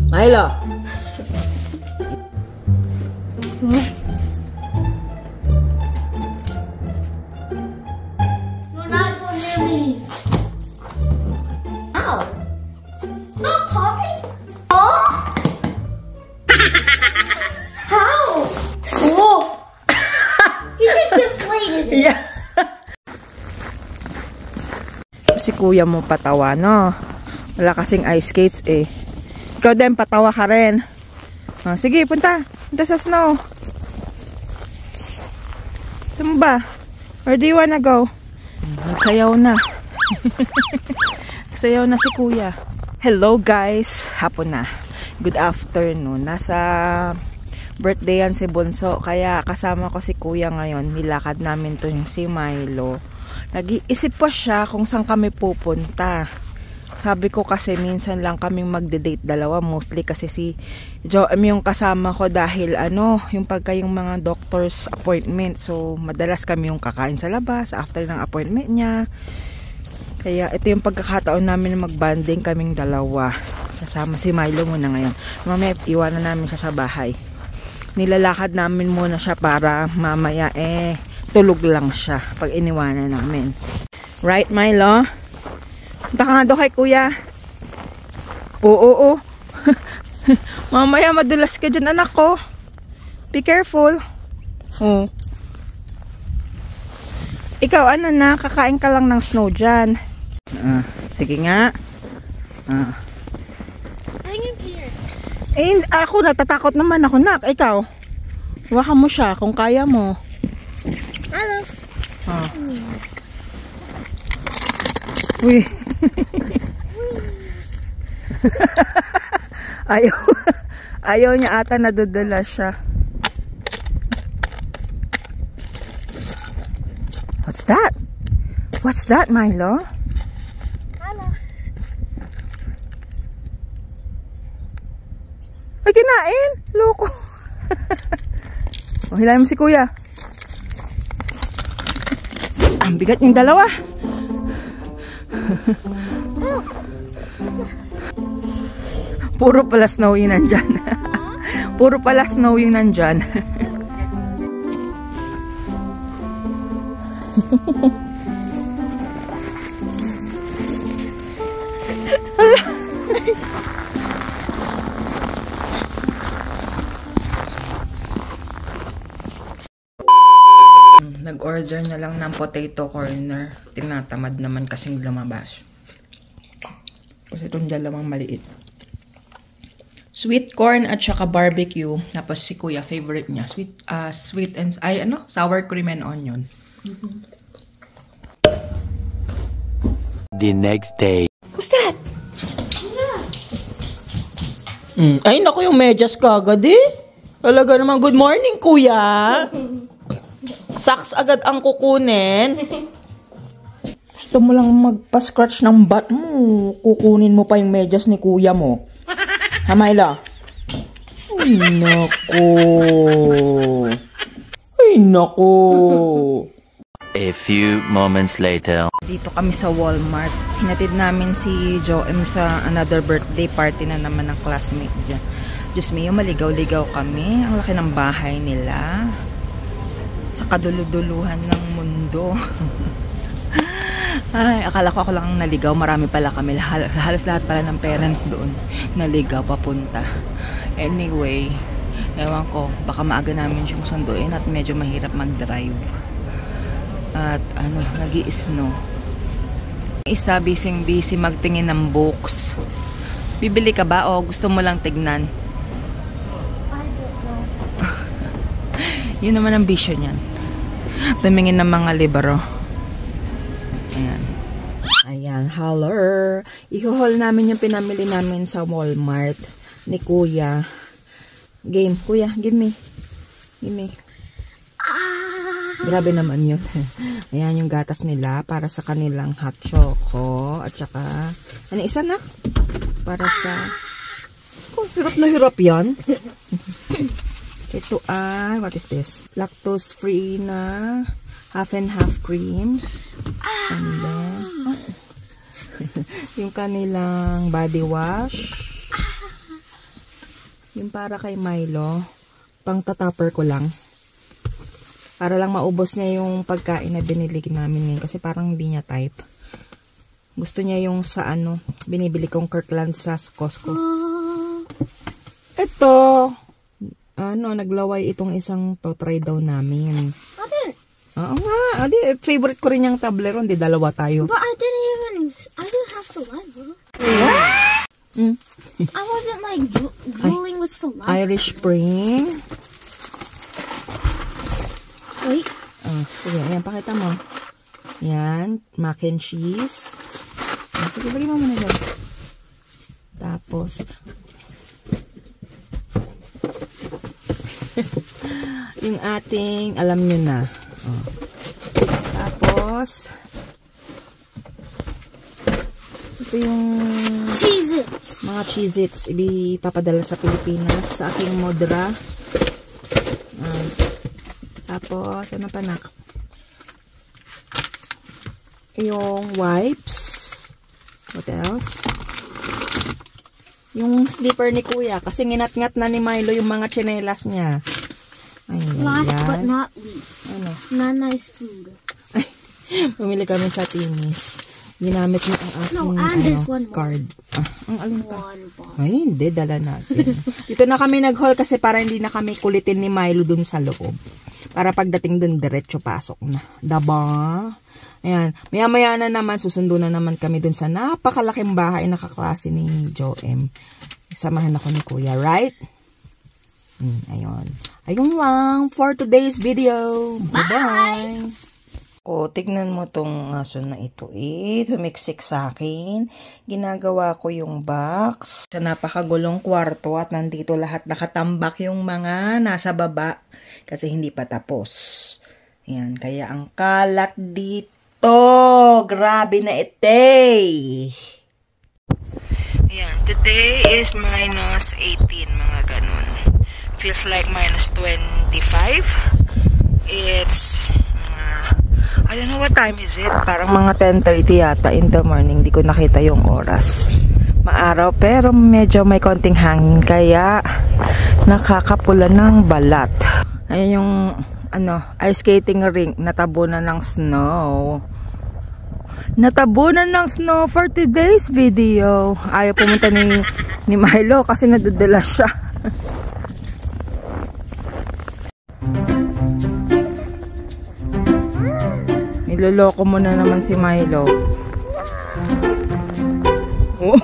Milo! You're not going near me. Ow! Not popping? Oh! How? Oh! You just deflated it. Yeah. Si kuya mo patawa, no? Wala kasing ice skates eh. Ikaw din, patawa ka rin. Oh, sige, punta. Punta sa snow. Saan ba? Where do you wanna go? Nagsayaw na. Sayaw na si kuya. Hello guys. Hapon na. Good afternoon. Nasa birthday yan si Bunso. Kaya kasama ko si kuya ngayon. Nilakad namin to yung si Milo. Nag-iisip pa siya kung saan kami pupunta. Sabi ko kasi minsan lang kaming magde-date dalawa, mostly kasi si Joem yung kasama ko dahil yung pagka yung mga doctor's appointment. So madalas kami yung kakain sa labas after ng appointment niya. Kaya ito yung pagkakataon namin na mag-bonding kaming dalawa. Kasama si Milo muna ngayon. Mamaya iwanan namin siya sa bahay. Nilalakad namin muna siya para mamaya tulog lang siya pag iniwanan namin. Right, Milo? Punta ka nga daw kay kuya. Oo. Mamaya madulas ka dyan, anak ko. Be careful. Oh. Ikaw, kakain ka lang ng snow dyan. Sige nga. Bring him here. Ako, natatakot naman ako, nak. Ikaw, hawakan mo siya kung kaya mo. Hello. Uy. Ayaw niya ata, nadudula siya. What's that? What's that, Milo? Hello. Ay, kinain! Loko! Hilahin mo si kuya. Ang bigat yung dalawa. Puro pala snow yung nandyan. Puro pala snow yung nandyan. Nag-order na lang ng potato corner. Tinatamad naman kasing lumabas. Kasi itong dalawang maliit. Sweet corn at saka barbecue. Tapos si kuya, favorite niya. Sweet and, sour cream and onion. The next day. Who's that? Ay, naku, yung medyas kagad eh. Talaga naman, good morning, kuya. Socks agad ang kukunin. Gusto mo lang magpa-scratch ng butt mo. Kukunin mo pa yung medyas ni kuya mo. Ha, Myla? Ay, naku. Ay, naku. A few moments later. Dito kami sa Walmart. Hinatid namin si Joem sa another birthday party na naman ng classmate dyan. Diyos mio, maligaw-ligaw kami. Ang laki ng bahay nila. Sa kaduluduluhan ng mundo. Ay, akala ko ako lang naligaw. Marami pala kami. Halos lahat pala ng parents doon naligaw papunta. Anyway, ewan ko, baka maaga namin siyang sunduin at medyo mahirap mag-drive. At nag-i-snow. Isa, busy magtingin ng books. Bibili ka ba o gusto mo lang tignan? I don't know. Yun naman ang bisyo niyan. Tumingin ng mga libro. Ayan. Ayan, holler. I-haul namin yung pinamili namin sa Walmart ni kuya. Game, kuya, give me. Give me. Grabe naman yun. Ayan yung gatas nila para sa kanilang hot choco. At saka, isa na? Para sa... Oh, hirap na hirap yan. Ito ay, what is this? Lactose free na half and half cream. And then, yung kanilang body wash. Yung para kay Milo. Pang tatapper ko lang. Para lang maubos niya yung pagkain na binili namin ngayon. Kasi parang hindi niya type. Gusto niya yung sa ano, binibili kong Kirkland sa Costco. Ito. Ano, naglaway itong isang to. Try daw namin. Oo nga. Favorite ko rin yung Toblerone. Di dalawa tayo. But I didn't have saliva. I wasn't like drooling with saliva. Irish Spring. Wait. Sige, ayan, pakita mo. Yan, mac and cheese. Sige, lagay mo muna dyan. Tapos, yung ating, alam nyo na. Tapos, ito yung Cheez-Its. mga Cheez-Its. Ipapadala sa Pilipinas sa aking modra. Tapos, ano pa na? Yung wipes. What else? Yung slipper ni Kuya. Kasi nginat-ngat na ni Milo yung mga tsinelas niya. Ayan. Last but not least. Ano? Nana's food. Ay, bumili kami sa Tinis. Ginamit niya ang aking card. Ang alin pa? Ay, hindi. Dala natin. Dito na kami nag-haul kasi para hindi na kami kulitin ni Milo dun sa loob. Para pagdating dun, diretso pasok na. Diba? Ayan. Maya-maya na naman, susundo na naman kami dun sa napakalaking bahay na kaklase ni Joem. Samahan ako ni Kuya, right? Ayun. Ayun lang for today's video. Bye-bye! O, tignan mo tong aso na ito. Tumiksik sa akin. Ginagawa ko yung box. Sa napakagulong kwarto at nandito lahat nakatambak yung mga nasa baba. Kasi hindi pa tapos. Ayan, kaya ang kalat dito. Grabe na ite. Ayan, today is minus 18, mga ganun. Feels like minus 25. It's, I don't know what time is it. Parang mga 10:30 yata in the morning. Di ko nakita yung oras. Maaraw, pero medyo may konting hangin. Kaya, nakakapula ng balat. Ayan yung, ice skating rink. Natabunan ng snow. Natabunan ng snow for today's video. Ayaw pumunta ni Milo kasi nadadala siya. Niloloko mo na naman si Milo. Oh.